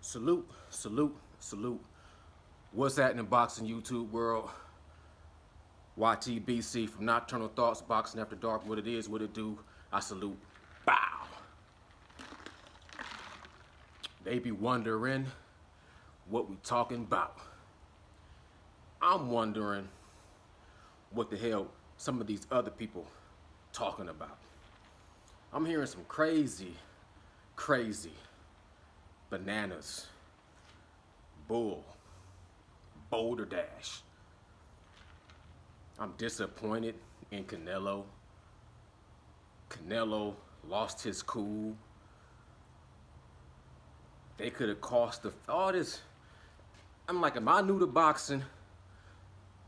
Salute, salute, salute. What's happening, boxing YouTube world? YTBC from Nocturnal Thoughts, Boxing After Dark. What it is, what it do. I salute. Bow. They be wondering what we talking about. I'm wondering what the hell some of these other people talking about. I'm hearing some crazy bananas, bull, boulder dash. I'm disappointed in Canelo. Canelo lost his cool. They could have cost all this. I'm like, am I new to boxing,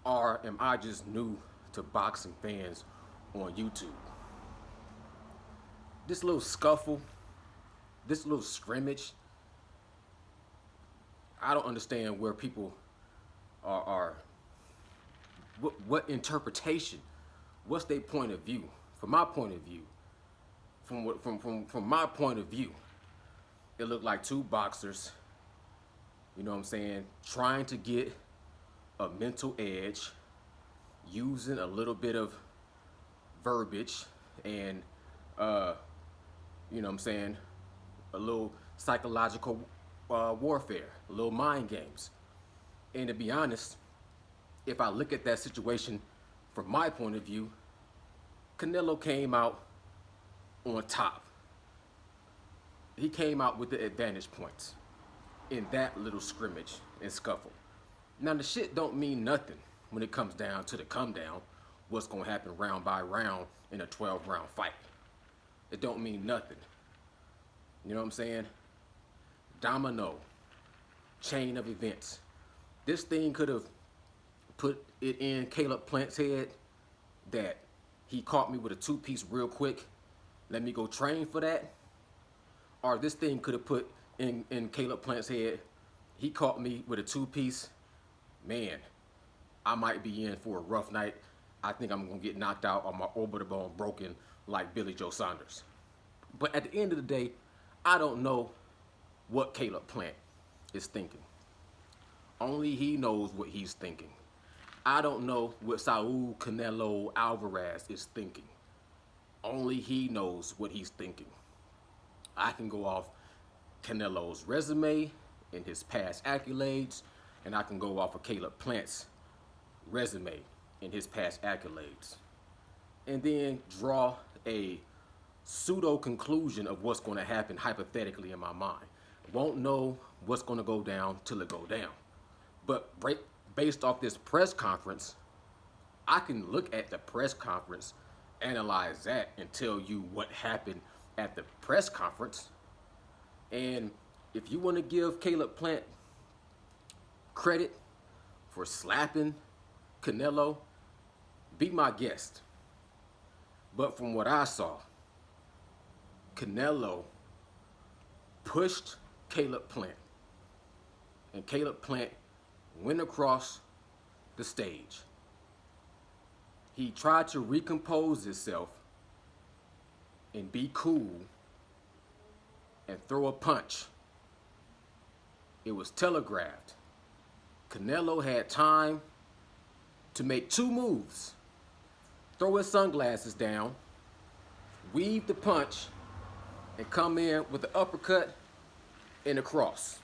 or am I just new to boxing fans on YouTube? This little scuffle, this little scrimmage, I don't understand where people are what interpretation, what's their point of view? From my point of view, from my point of view, it looked like two boxers, you know what I'm saying, trying to get a mental edge, using a little bit of verbiage and you know what I'm saying, a little psychological warfare, a little mind games. And to be honest, if I look at that situation from my point of view, Canelo came out on top. He came out with the advantage points in that little scrimmage and scuffle. Now the shit don't mean nothing when it comes down to the come down, what's gonna happen round by round in a 12-round fight. It don't mean nothing. You know what I'm saying? Domino, chain of events. This thing could have put it in Caleb Plant's head that he caught me with a two-piece real quick. Let me go train for that. Or this thing could have put in Caleb Plant's head, he caught me with a two-piece. Man, I might be in for a rough night. I think I'm gonna get knocked out or my orbital bone broken like Billy Joe Saunders. But at the end of the day, I don't know what Caleb Plant is thinking. Only he knows what he's thinking. I don't know what Saul Canelo Alvarez is thinking. Only he knows what he's thinking. I can go off Canelo's resume and his past accolades, and I can go off of Caleb Plant's resume and his past accolades, and then draw a pseudo conclusion of what's going to happen hypothetically in my mind. Won't know what's going to go down till it go down. But based off this press conference, I can look at the press conference, analyze that, and tell you what happened at the press conference. And if you want to give Caleb Plant credit for slapping Canelo, be my guest. But from what I saw, Canelo pushed Caleb Plant, and Caleb Plant went across the stage. He tried to recompose himself and be cool and throw a punch. It was telegraphed. Canelo had time to make two moves: throw his sunglasses down, weave the punch, and come in with the uppercut and a cross.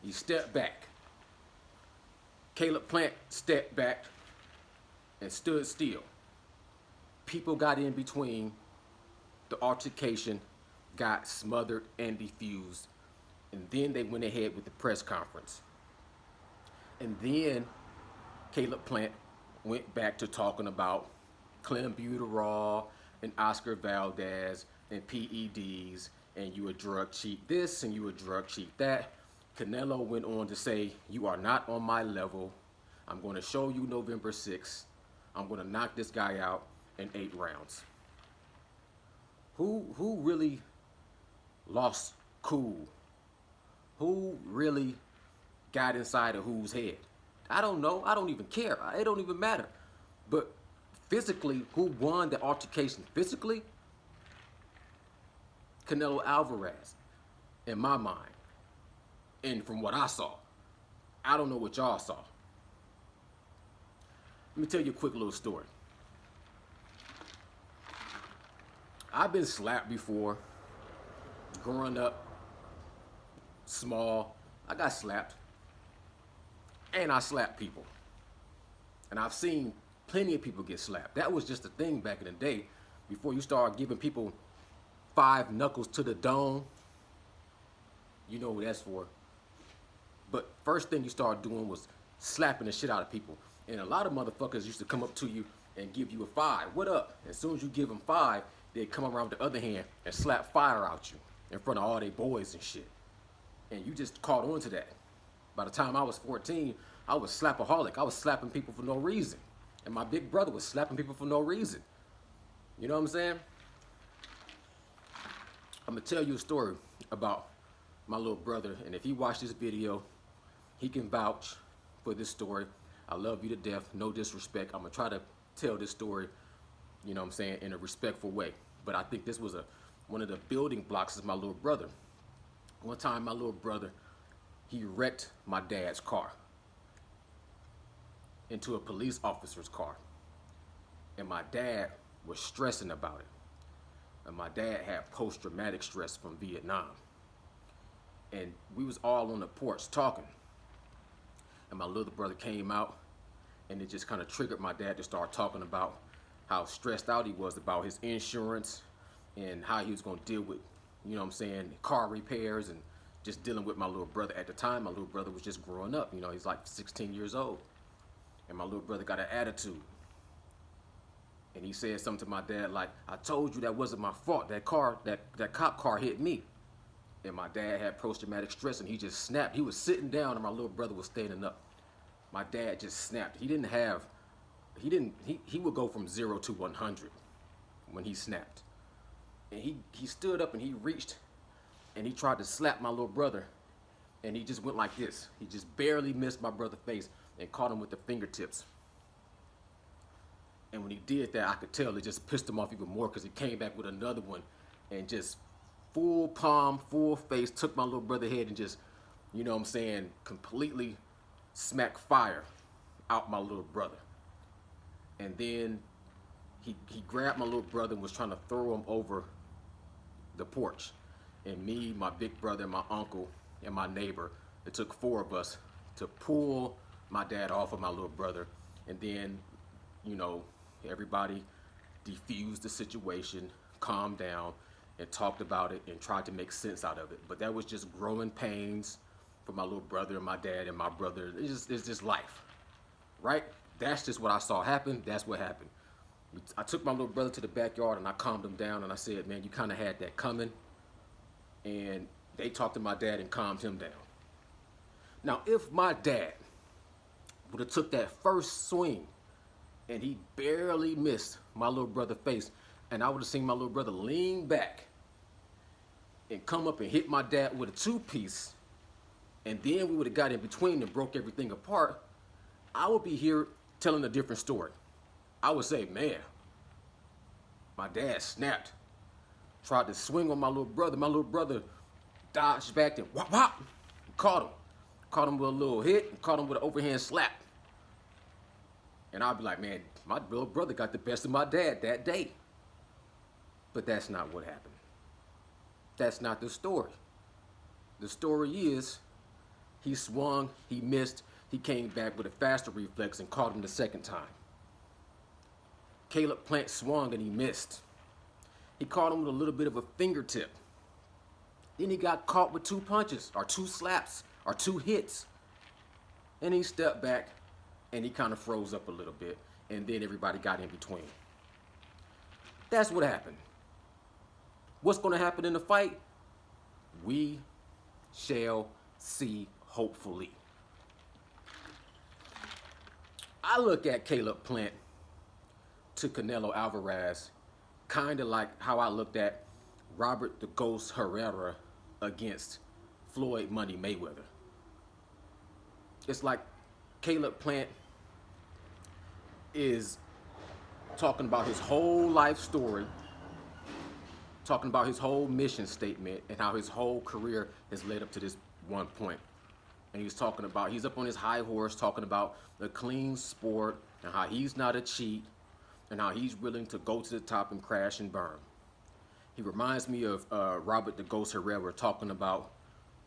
He stepped back. Caleb Plant stepped back and stood still. People got in between. The altercation got smothered and diffused. And then they went ahead with the press conference. And then Caleb Plant went back to talking about clenbuterol and Oscar Valdez and PEDs, and you a drug cheat this and you a drug cheat that. Canelo went on to say, you are not on my level. I'm going to show you November 6th. I'm going to knock this guy out in 8 rounds. Who really lost cool? Who really got inside of whose head? I don't know. I don't even care. It don't even matter. But physically, who won the altercation physically? Canelo Alvarez, in my mind. And from what I saw, I don't know what y'all saw. Let me tell you a quick little story. I've been slapped before. Growing up, small, I got slapped. And I slapped people. And I've seen plenty of people get slapped. That was just a thing back in the day. Before you start giving people 5 knuckles to the dome, you know what that's for. But first thing you started doing was slapping the shit out of people. And a lot of motherfuckers used to come up to you and give you a 5. What up? As soon as you give them 5, they'd come around with the other hand and slap fire out you in front of all their boys and shit. And you just caught on to that. By the time I was 14, I was slapaholic. I was slapping people for no reason. And my big brother was slapping people for no reason. You know what I'm saying? I'm gonna tell you a story about my little brother, and if he watched this video, he can vouch for this story. I love you to death, no disrespect. I'm gonna try to tell this story, you know what I'm saying, in a respectful way. But I think this was one of the building blocks of my little brother. One time my little brother, he wrecked my dad's car into a police officer's car. And my dad was stressing about it. And my dad had post-traumatic stress from Vietnam. And we was all on the porch talking. And my little brother came out, and it just kind of triggered my dad to start talking about how stressed out he was about his insurance and how he was going to deal with, you know what I'm saying, car repairs and just dealing with my little brother. At the time, my little brother was just growing up. You know, he's like 16 years old. And my little brother got an attitude. And he said something to my dad like, I told you that wasn't my fault. That cop car hit me. And my dad had post-traumatic stress, and he just snapped. He was sitting down, and my little brother was standing up. My dad just snapped. He would go from 0 to 100 when he snapped. And he stood up and he reached and he tried to slap my little brother, and he just went like this. He just barely missed my brother's face and caught him with the fingertips. And when he did that, I could tell it just pissed him off even more, because he came back with another one and just full palm, full face, took my little brother's head and just, you know what I'm saying, completely smacked fire out my little brother. And then he grabbed my little brother and was trying to throw him over the porch. And me, my big brother, my uncle, and my neighbor, it took 4 of us to pull my dad off of my little brother. And then, you know, everybody defused the situation, calmed down, and talked about it and tried to make sense out of it. But that was just growing pains for my little brother and my dad and my brother. It's just life, right? That's just what I saw happen. That's what happened. I took my little brother to the backyard and I calmed him down, and I said, man, you kind of had that coming. And they talked to my dad and calmed him down. Now, if my dad would have took that first swing and he barely missed my little brother's face, and I would have seen my little brother lean back and come up and hit my dad with a 2-piece, and then we would have got in between and broke everything apart, I would be here telling a different story. I would say, man, my dad snapped, tried to swing on my little brother. My little brother dodged back and whop, whop, caught him. Caught him with a little hit, and caught him with an overhand slap. And I'd be like, man, my little brother got the best of my dad that day. But that's not what happened. That's not the story. The story is, he swung, he missed, he came back with a faster reflex and caught him the second time. Caleb Plant swung and he missed. He caught him with a little bit of a fingertip. Then he got caught with 2 punches, or 2 slaps, or 2 hits. And he stepped back and he kind of froze up a little bit, and then everybody got in between. That's what happened. What's going to happen in the fight? We shall see, hopefully. I look at Caleb Plant to Canelo Alvarez kind of like how I looked at Robert the Ghost Herrera against Floyd Money Mayweather. It's like Caleb Plant is talking about his whole life story, talking about his whole mission statement, and how his whole career has led up to this one point. And he's talking about, he's up on his high horse talking about the clean sport and how he's not a cheat and how he's willing to go to the top and crash and burn. He reminds me of Robert the Ghost Herrera talking about,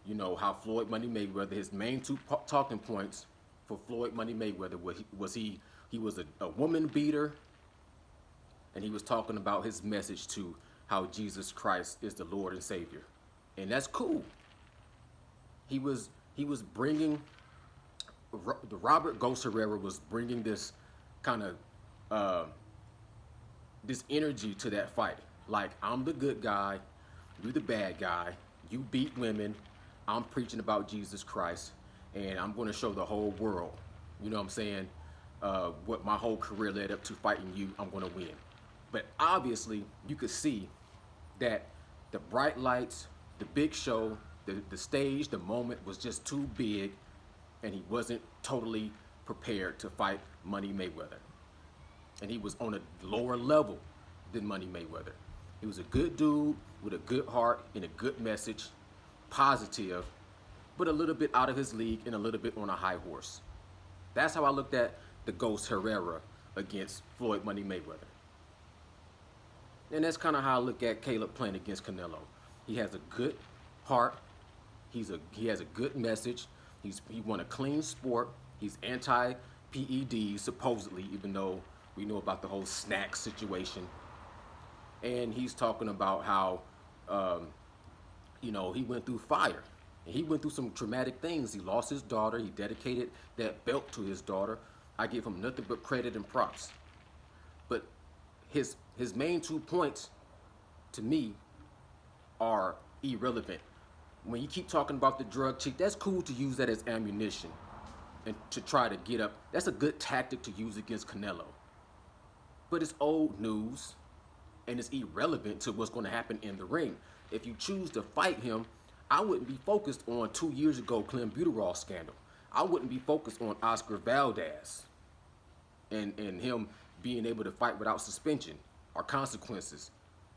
you know, how Floyd Money Mayweather, his main two talking points for Floyd Money Mayweather he was a woman beater, and he was talking about his message to how Jesus Christ is the Lord and Savior. And that's cool. He was bringing, the Robert Ghost Herrera was bringing this kind of, this energy to that fight. Like, I'm the good guy, you the bad guy, you beat women, I'm preaching about Jesus Christ, and I'm going to show the whole world, you know what I'm saying, what my whole career led up to fighting you, I'm going to win. But obviously, you could see that the bright lights, the big show, the stage, the moment was just too big, and he wasn't totally prepared to fight Money Mayweather. And he was on a lower level than Money Mayweather. He was a good dude with a good heart and a good message, positive, but a little bit out of his league and a little bit on a high horse. That's how I looked at the Ghost Herrera against Floyd Money Mayweather. And that's kind of how I look at Caleb playing against Canelo. He has a good heart. He has a good message. He won a clean sport. He's anti-PEDs, supposedly, even though we know about the whole snack situation. And he's talking about how, you know, he went through fire. And he went through some traumatic things. He lost his daughter. He dedicated that belt to his daughter. I give him nothing but credit and props. But his main 2 points, to me, are irrelevant. When you keep talking about the drug cheat, that's cool to use that as ammunition and to try to get up. That's a good tactic to use against Canelo. But it's old news, and it's irrelevant to what's going to happen in the ring. If you choose to fight him, I wouldn't be focused on 2 years ago clenbuterol scandal. I wouldn't be focused on Oscar Valdez and him being able to fight without suspension or consequences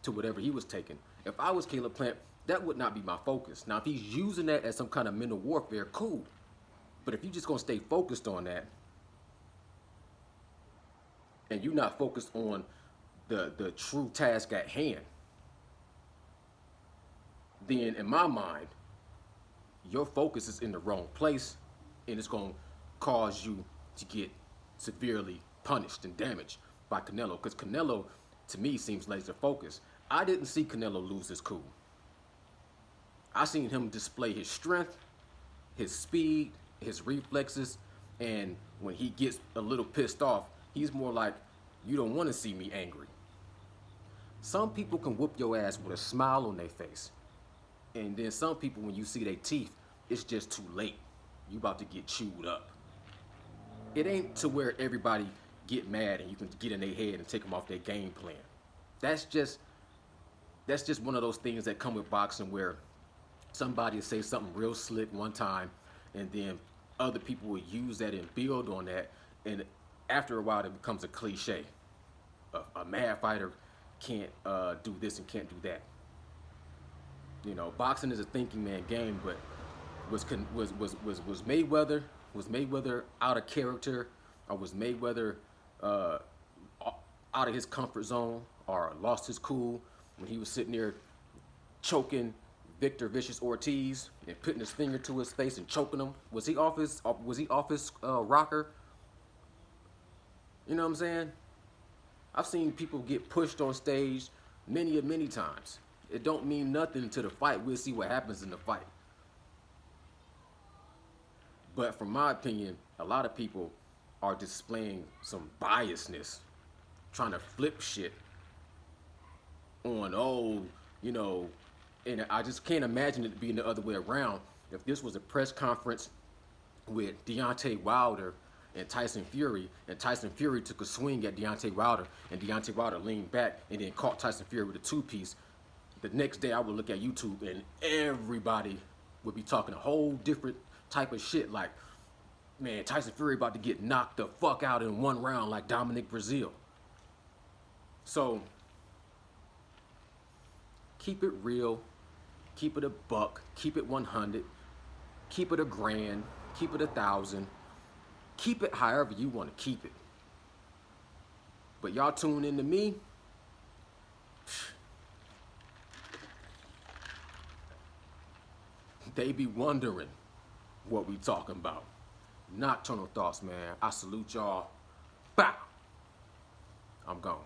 to whatever he was taking. If I was Caleb Plant, that would not be my focus. Now, if he's using that as some kind of mental warfare, cool. But if you're just going to stay focused on that, and you're not focused on the true task at hand, then in my mind, your focus is in the wrong place, and it's going to cause you to get severely punished and damaged by Canelo. Because Canelo, to me, seems laser focused. I didn't see Canelo lose his cool. I seen him display his strength, his speed, his reflexes, and when he gets a little pissed off, he's more like, you don't want to see me angry. Some people can whoop your ass with a smile on their face. And then some people, when you see their teeth, it's just too late. You about to get chewed up. It ain't to where everybody get mad and you can get in their head and take them off their game plan. That's just one of those things that come with boxing, where somebody will say something real slick one time, and then other people will use that and build on that, and after a while it becomes a cliche. A mad fighter can't do this and can't do that. You know, boxing is a thinking man game, but was Mayweather out of character, or was Mayweather out of his comfort zone, or lost his cool when he was sitting there choking Victor Vicious Ortiz and putting his finger to his face and choking him? Was he off his rocker? You know what I'm saying? I've seen people get pushed on stage many times. It don't mean nothing to the fight. We'll see what happens in the fight. But from my opinion, a lot of people are displaying some biasness, trying to flip shit on, you know, and I just can't imagine it being the other way around. If this was a press conference with Deontay Wilder and Tyson Fury, and Tyson Fury took a swing at Deontay Wilder, and Deontay Wilder leaned back and then caught Tyson Fury with a two-piece, the next day I would look at YouTube and everybody would be talking a whole different type of shit, like, man, Tyson Fury about to get knocked the fuck out in one round like Dominic Brazil. So, keep it real, keep it a buck, keep it 100, keep it a grand. keep it 1,000, keep it however you want to keep it. But y'all tune into me, they be wondering what we talking about. Nocturnal Thoughts, man. I salute y'all. Bow. I'm gone.